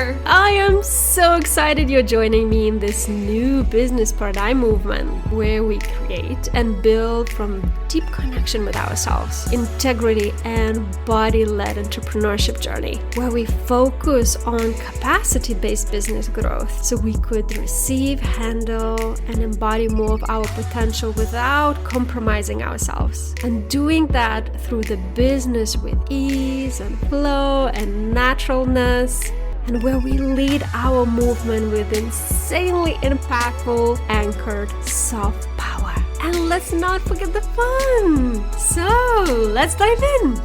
here! I am so excited you're joining me in this new business paradigm movement where we create and build from deep connection with ourselves, integrity and body-led entrepreneurship journey, where we focus on capacity-based business growth so we could receive, handle, and embody more of our potential without compromising ourselves. And doing that through the business with ease and flow and naturalness, and where we lead our movement with insanely impactful, anchored, soft power. And let's not forget the fun! So, let's dive in!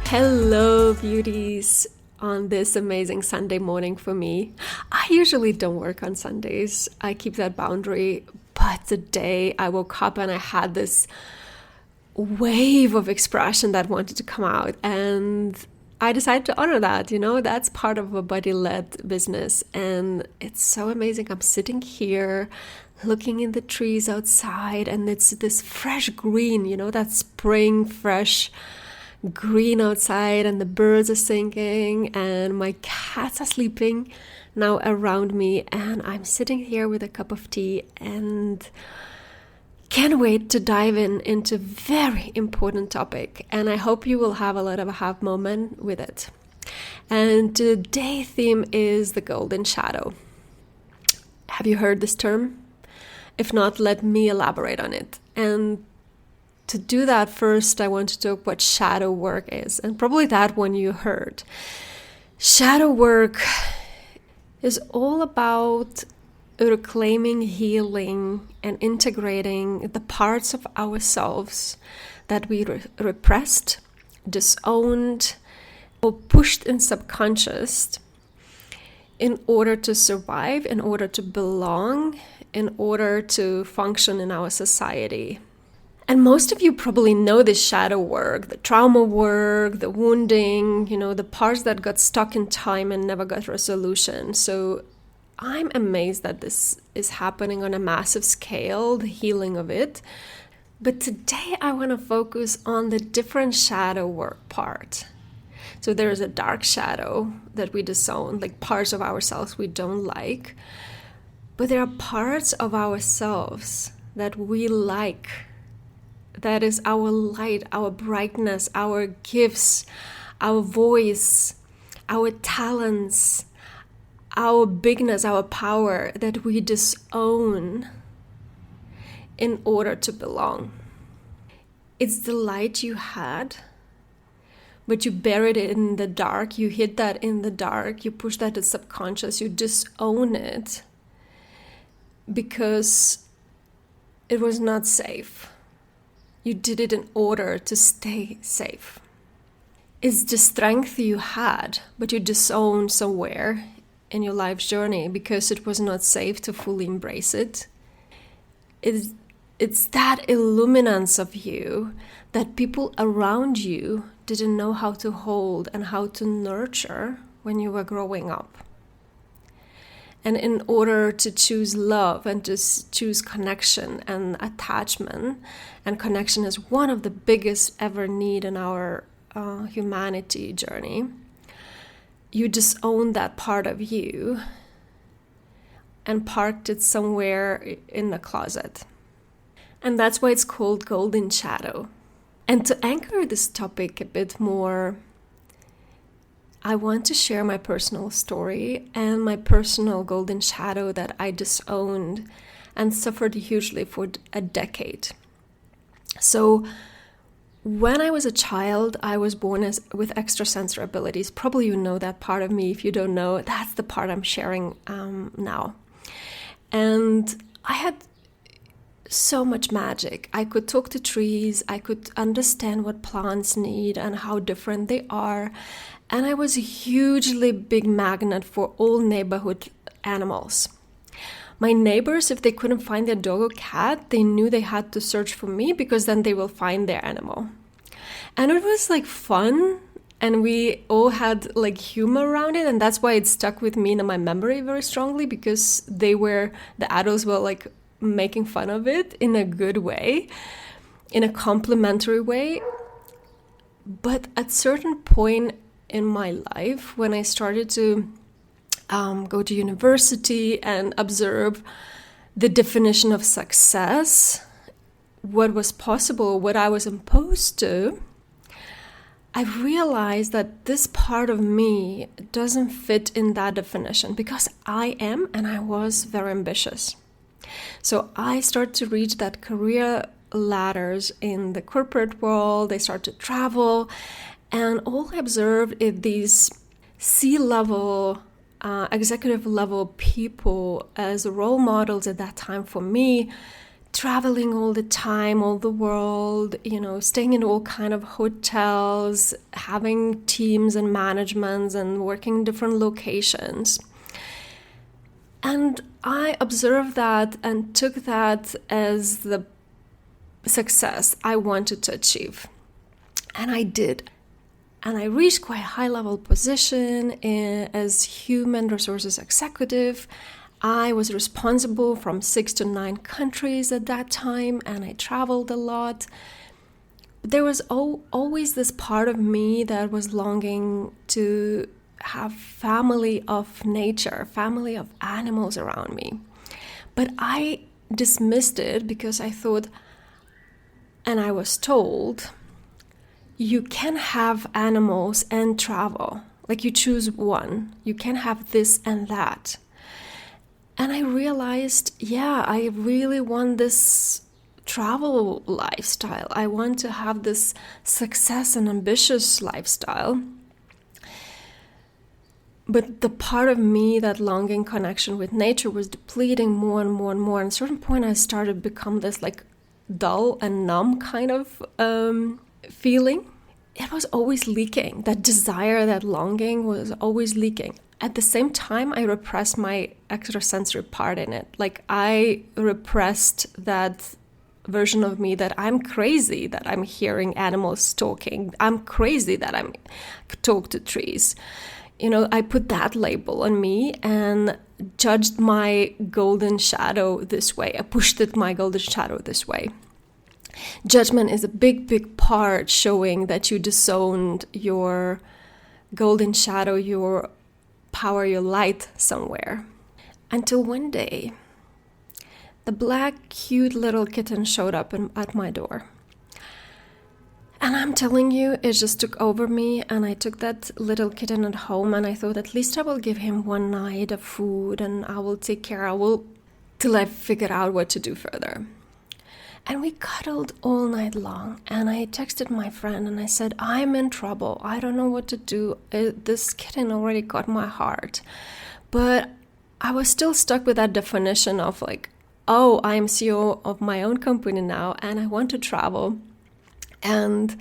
Hello, beauties! On this amazing Sunday morning for me. I usually don't work on Sundays. I keep that boundary. But today I woke up and I had this wave of expression that wanted to come out, and I decided to honor that. That's part of a body-led business, and it's so amazing. I'm sitting here looking in the trees outside, and it's this fresh green, that spring fresh green outside, and the birds are singing, and my cats are sleeping now around me, and I'm sitting here with a cup of tea and can't wait to dive into very important topic, and I hope you will have a lot of aha moment with it. And today's theme is the golden shadow. Have you heard this term? If not, let me elaborate on it. And to do that, first I want to talk what shadow work is, and probably that one you heard. Shadow work is all about reclaiming, healing, and integrating the parts of ourselves that we repressed, disowned, or pushed in subconscious in order to survive, in order to belong, in order to function in our society. And most of you probably know this shadow work, the trauma work, the wounding, the parts that got stuck in time and never got resolution. So I'm amazed that this is happening on a massive scale, the healing of it. But today I want to focus on the different shadow work part. So there is a dark shadow that we disown, like parts of ourselves we don't like. But there are parts of ourselves that we like. That is our light, our brightness, our gifts, our voice, our talents, our bigness, our power that we disown in order to belong. It's the light you had, but you buried it in the dark. You hid that in the dark. You push that to subconscious. You disown it because it was not safe. You did it in order to stay safe. It's the strength you had, but you disowned somewhere in your life's journey because it was not safe to fully embrace it. It's that illuminance of you that people around you didn't know how to hold and how to nurture when you were growing up. And in order to choose love and to choose connection and attachment, and connection is one of the biggest ever need in our humanity journey, you disown that part of you and parked it somewhere in the closet. And that's why it's called golden shadow. And to anchor this topic a bit more, I want to share my personal story and my personal golden shadow that I disowned and suffered hugely for a decade. So when I was a child, I was born with extrasensory abilities. Probably you know that part of me. If you don't know, that's the part I'm sharing now. And I had so much magic. I could talk to trees. I could understand what plants need and how different they are. And I was a hugely big magnet for all neighborhood animals. My neighbors, if they couldn't find their dog or cat, they knew they had to search for me because then they will find their animal. And it was like fun, and we all had like humor around it, and that's why it stuck with me in my memory very strongly, because the adults were like making fun of it in a good way, in a complimentary way. But at certain point in my life when I started to go to university and observe the definition of success, what was possible, what I was imposed to, I realized that this part of me doesn't fit in that definition because I am and I was very ambitious. So I started to reach that career ladders in the corporate world. I started to travel, and all I observed is these C-level, executive level people as role models at that time for me, traveling all the time, all the world, staying in all kind of hotels, having teams and managements and working in different locations. And I observed that and took that as the success I wanted to achieve. And I did. And I reached quite a high-level position as human resources executive. I was responsible from 6 to 9 countries at that time, and I traveled a lot. There was always this part of me that was longing to have family of nature, family of animals around me. But I dismissed it because I thought, and I was told, you can have animals and travel. Like you choose one. You can have this and that. And I realized, I really want this travel lifestyle. I want to have this success and ambitious lifestyle. But the part of me, that longing connection with nature, was depleting more and more and more. And at a certain point, I started to become this like dull and numb kind of feeling. It was always leaking. That desire, that longing was always leaking. At the same time, I repressed my extrasensory part in it. Like I repressed that version of me that I'm crazy, that I'm hearing animals talking. I'm crazy that I'm talk to trees. I put that label on me and judged my golden shadow this way. I pushed my golden shadow this way. Judgment is a big, big part showing that you disowned your golden shadow, your power, your light somewhere. Until one day, the black, cute little kitten showed up at my door. And I'm telling you, it just took over me, and I took that little kitten at home, and I thought at least I will give him one night of food, and I will take care, till I figure out what to do further. And we cuddled all night long, and I texted my friend and I said, I'm in trouble. I don't know what to do. This kitten already got my heart. But I was still stuck with that definition of like, oh, I'm CEO of my own company now, and I want to travel. And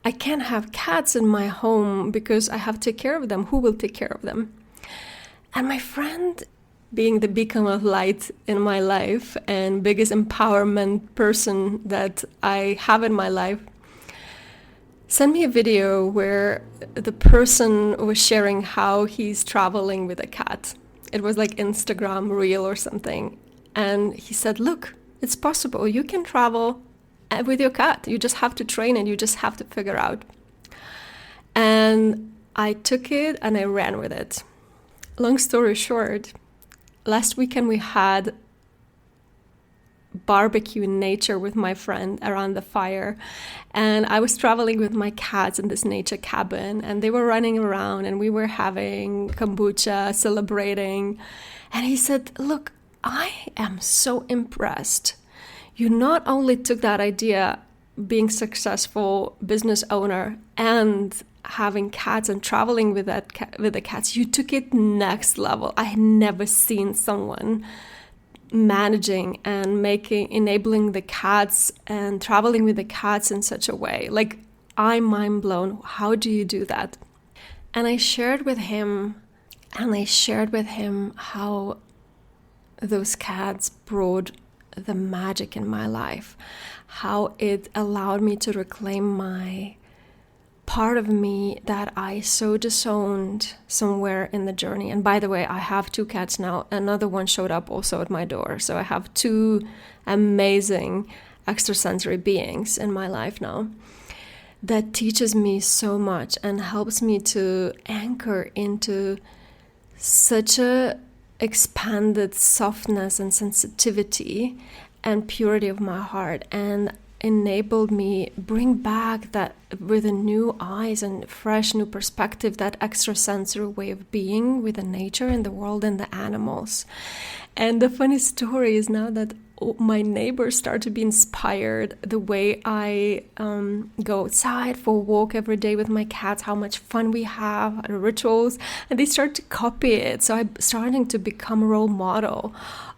I can't have cats in my home because I have to take care of them. Who will take care of them? And my friend, being the beacon of light in my life and biggest empowerment person that I have in my life, sent me a video where the person was sharing how he's traveling with a cat. It was like Instagram reel or something. And he said, look, it's possible. You can travel with your cat. You just have to train it. You just have to figure out. And I took it and I ran with it. Long story short, last weekend we had barbecue in nature with my friend around the fire, and I was traveling with my cats in this nature cabin, and they were running around and we were having kombucha, celebrating. And he said, look, I am so impressed. You not only took that idea, being successful business owner and having cats and traveling with the cats, you took it next level. I had never seen someone managing and enabling the cats and traveling with the cats in such a way. Like, I'm mind blown. How do you do that? And I shared with him how those cats brought the magic in my life, how it allowed me to reclaim my part of me that I so disowned somewhere in the journey. And by the way, I have 2 cats now. Another one showed up also at my door. So I have 2 amazing extrasensory beings in my life now. that teaches me so much and helps me to anchor into such a expanded softness and sensitivity and purity of my heart, and enabled me bring back that with a new eyes and fresh new perspective, that extrasensory way of being with the nature and the world and the animals. And the funny story is now that my neighbors start to be inspired the way I go outside for a walk every day with my cats, how much fun we have, rituals, and they start to copy it. So I'm starting to become a role model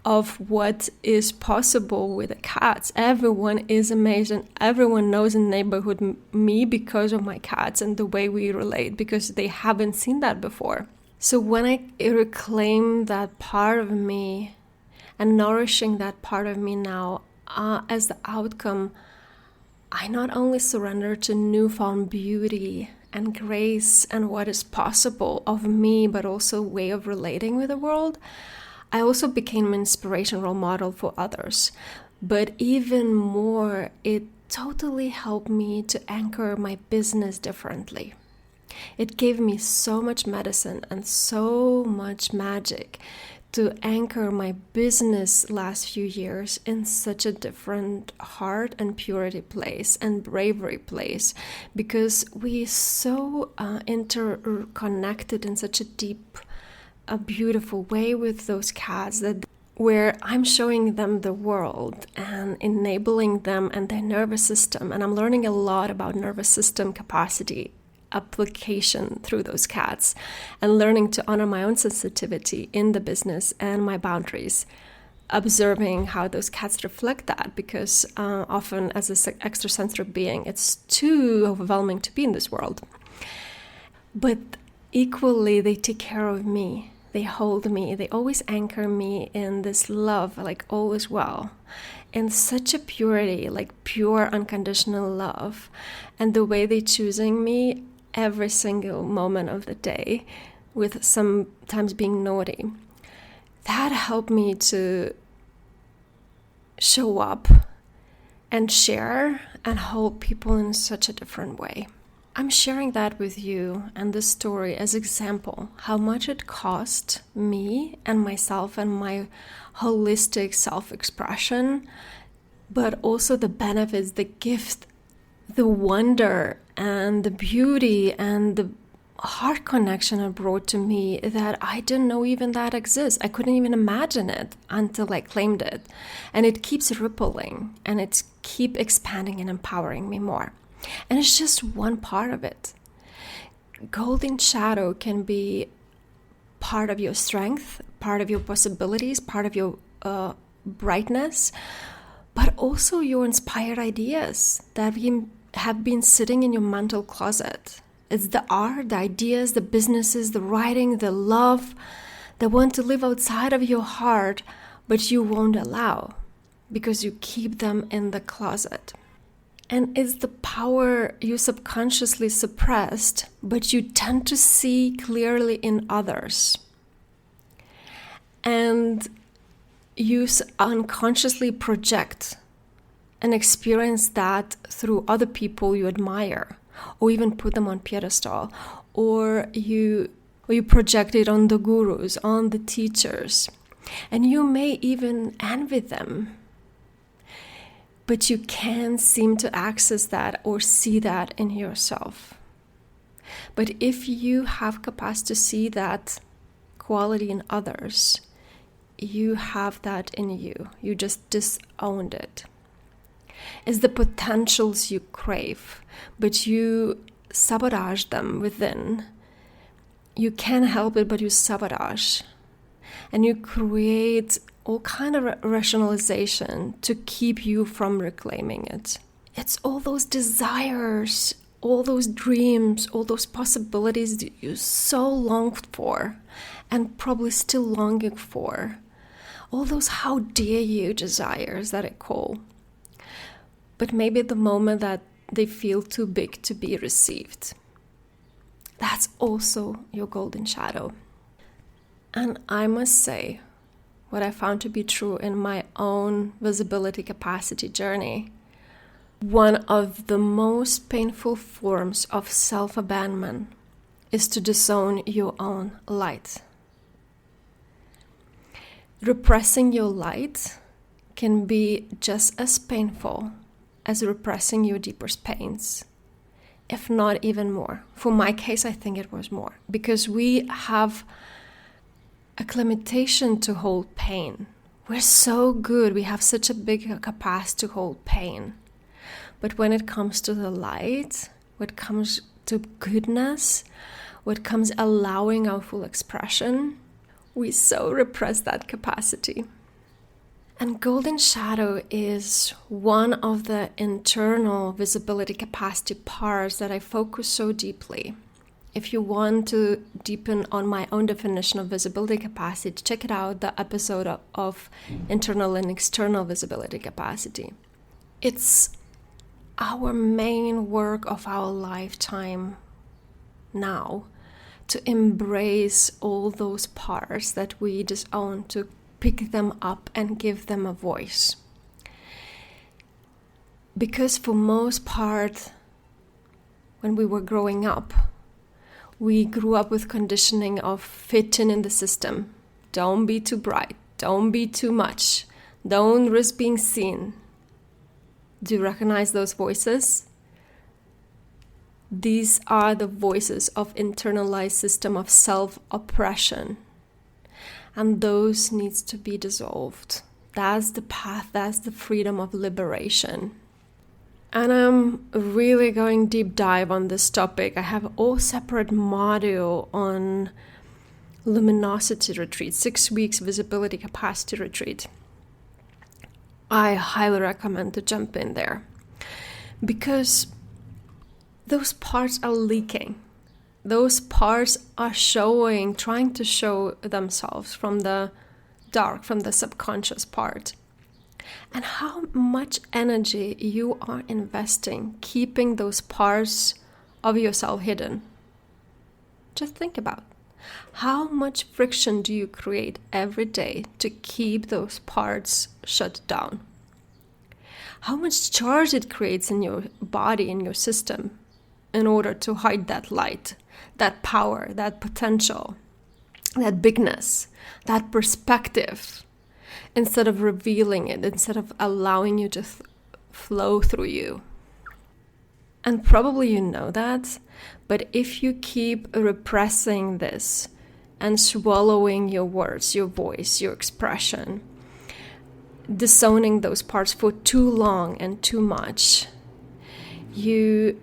of what is possible with the cats. Everyone is amazing. Everyone knows in the neighborhood me because of my cats and the way we relate, because they haven't seen that before. So when I reclaim that part of me and nourishing that part of me now, as the outcome, I not only surrender to newfound beauty and grace and what is possible of me, but also a way of relating with the world. I also became an inspirational role model for others. But even more, it totally helped me to anchor my business differently. It gave me so much medicine and so much magic to anchor my business last few years in such a different heart and purity place and bravery place, because we so interconnected in such a deep, a beautiful way with those cats, that where I'm showing them the world and enabling them and their nervous system, and I'm learning a lot about nervous system capacity application through those cats, and learning to honor my own sensitivity in the business and my boundaries, observing how those cats reflect that, because often as an extrasensory being, it's too overwhelming to be in this world. But equally, they take care of me. They hold me. They always anchor me in this love, like all is well, in such a purity, like pure unconditional love. And the way they're choosing me every single moment of the day, with sometimes being naughty, that helped me to show up and share and hold people in such a different way. I'm sharing that with you and this story as example, how much it cost me and myself and my holistic self-expression, but also the benefits, the gift, the wonder and the beauty and the heart connection it brought to me that I didn't know even that exists. I couldn't even imagine it until I claimed it. And it keeps rippling and it keeps expanding and empowering me more. And it's just one part of it. Golden shadow can be part of your strength, part of your possibilities, part of your brightness, but also your inspired ideas that have been sitting in your mental closet. It's the art, the ideas, the businesses, the writing, the love that want to live outside of your heart, but you won't allow because you keep them in the closet. And it's the power you subconsciously suppressed, but you tend to see clearly in others. And you unconsciously project and experience that through other people you admire, or even put them on pedestal, or you project it on the gurus, on the teachers, and you may even envy them. But you can't seem to access that or see that in yourself. But if you have capacity to see that quality in others, you have that in you. You just disowned it. It's the potentials you crave, but you sabotage them within. You can't help it, but you sabotage. And you create all kind of rationalization to keep you from reclaiming it. It's all those desires, all those dreams, all those possibilities that you so longed for and probably still longing for. All those how dare you desires that I call. But maybe the moment that they feel too big to be received. That's also your golden shadow. And I must say, what I found to be true in my own visibility capacity journey One of the most painful forms of self-abandonment is to disown your own light. Repressing your light can be just as painful as repressing your deepest pains, if not even more. For my case, I think it was more, because we have a limitation to hold pain. We're so good, we have such a big capacity to hold pain. But when it comes to the light, when it comes to goodness, when it comes allowing our full expression, we so repress that capacity. And golden shadow is one of the internal visibility capacity parts that I focus so deeply. If you want to deepen on my own definition of visibility capacity, check it out, the episode of internal and external visibility capacity. It's our main work of our lifetime now, to embrace all those parts that we disown, to pick them up and give them a voice. Because for most part, when we were growing up, we grew up with conditioning of fitting in the system. Don't be too bright, don't be too much, don't risk being seen. Do you recognize those voices? These are the voices of internalized system of self-oppression. And those needs to be dissolved. That's the path, that's the freedom of liberation. And I'm really going deep dive on this topic. I have a whole separate module on luminosity retreat, 6 weeks visibility capacity retreat. I highly recommend to jump in there, because those parts are leaking. Those parts are trying to show themselves from the dark, from the subconscious part. And how much energy you are investing keeping those parts of yourself hidden. Just think about how much friction do you create every day to keep those parts shut down? How much charge it creates in your body, in your system, in order to hide that light, that power, that potential, that bigness, that perspective, instead of revealing it, instead of allowing you to flow through you. And probably you know that, but if you keep repressing this and swallowing your words, your voice, your expression, disowning those parts for too long and too much, you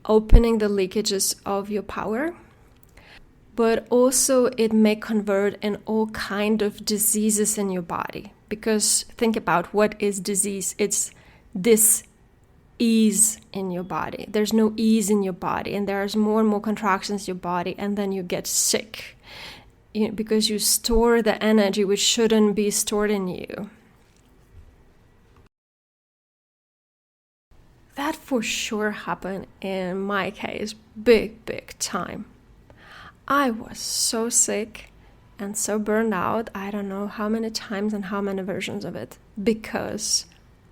opening the leakages of your power, but also it may convert in all kind of diseases in your body. Because think about what is disease. It's dis-ease in your body. There's no ease in your body, and there's more and more contractions in your body, and then you get sick, because you store the energy which shouldn't be stored in you. That for sure happened in my case, big time. I was so sick and so burned out, I don't know how many times and how many versions of it, because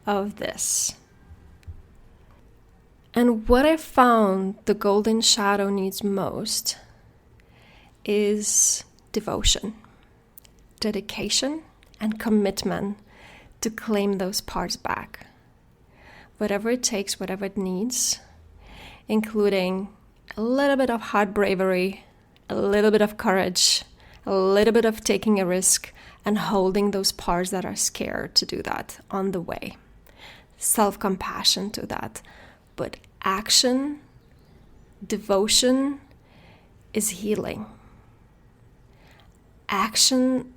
of this. And what I found the golden shadow needs most is devotion, dedication, and commitment to claim those parts back. Whatever it takes, whatever it needs, including a little bit of hard bravery, a little bit of courage, a little bit of taking a risk, and holding those parts that are scared to do that on the way. Self-compassion to that. But action, devotion is healing. Action,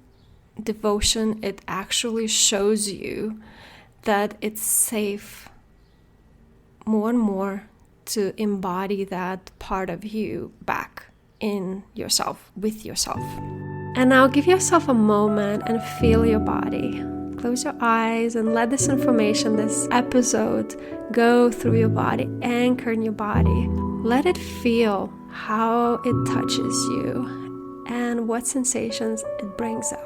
devotion, it actually shows you that it's safe more and more to embody that part of you back in yourself, with yourself. And now give yourself a moment and feel your body. Close your eyes and let this information, this episode, go through your body, anchor in your body. Let it feel how it touches you and what sensations it brings up.